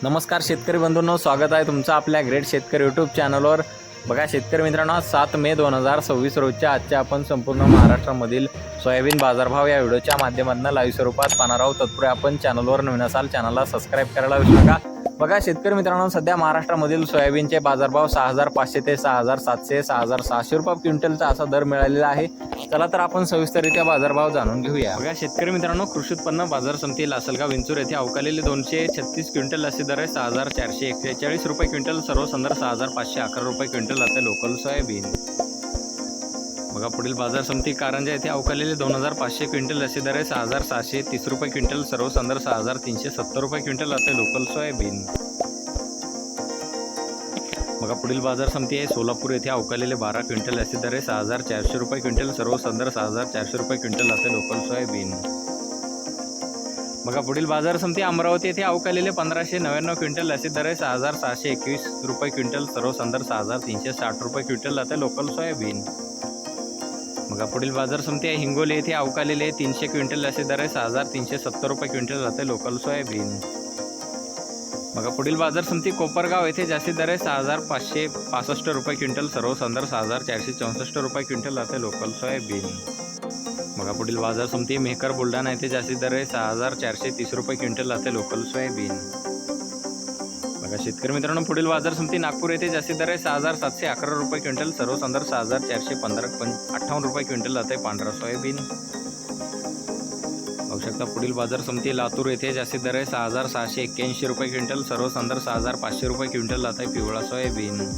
नमस्कार शेतकरी बंधूंनो, स्वागत आहे तुमचं आपल्या ग्रेट शेतकरी यूट्यूब चॅनलवर। बघा शेतकरी मित्रांनो, 7 मे 2026 रोजच्या आजच्या आपण संपूर्ण महाराष्ट्रामधील सोयाबीन बाजारभाव या व्हिडिओच्या माध्यमातून लाईव्ह स्वरूपात पाहणार आहोत। तत्पूर्वी आपण चॅनलवर नवीन असाल चॅनलला सबस्क्राइब करायला विसरू नका। बघा शेतकरी मित्रांनो, सध्या महाराष्ट्रामधील सोयाबीनचे बाजारभाव 6500 ते 6700 6600 रुपये क्विंटलचा असा दर मिळालेला आहे। चला तर आपण सविस्तररित्या बाजारभाव जाणून घेऊया। बघा शेतकरी मित्रांनो, कृषी उत्पन्न बाजार समिती लासलगाव विंचूर येथे अवकालेले 236 क्विंटल असे दर आहे 6441 रुपये क्विंटल। सर्वसाधारण 6511 रुपये क्विंटल आता लोकल सोयाबीन। बघा पुढील बाजार समिती कारंजा येथे अवकालेले 2500 क्विंटल असे दर आहे 6730 रुपये क्विंटल। सर्वसाधारण 6370 रुपये क्विंटल आता लोकल सोयाबीन। बघा पुढील बाजार समिती आहे सोलापूर येथे अवकालेले 12 क्विंटल असे दर आहे 6400 रुपये क्विंटल। सर्वसाधारण 6400 रुपये क्विंटल आता लोकल सोयाबीन। बघा पुढील बाजार समिती अमरावती येथे अवकालेले 1599 क्विंटल असे दर आहे 6621 रुपये क्विंटल। सर्वसाधारण 6360 रुपये क्विंटल आता लोकल सोयाबीन। बघा पुढील बाजार समिती आहे हिंगोली येथे अवकालेले 300 क्विंटल असे दर आहे 6370 रुपये क्विंटल आता लोकल सोयाबीन। बघा पुढील बाजार समिती कोपरगाव येथे जास्तीत दर आहे 6565 रुपये क्विंटल। सर्वसाधारण 6464 रुपये क्विंटल आता लोकल सोयाबीन। बघा पुढील बाजार समिती मेहकर बुलढाणा येथे जास्तीत दर आहे 6430 रुपये क्विंटल आता लोकल सोयाबीन। बघा शेतकरी मित्रांनो, पुढील बाजार समिती नागपूर येथे जास्तीत दर आहे 6711 रुपये क्विंटल। सर्वसाधारण 6458 रुपये क्विंटल आता पांढरा सोयाबीन। बघू शकता पुढील बाजार समिती लातूर येथे जास्तीत दर आहे 6681 रुपये क्विंटल। सर्वसाधारण 6500 रुपये क्विंटल आता पिवळा सोयाबीन।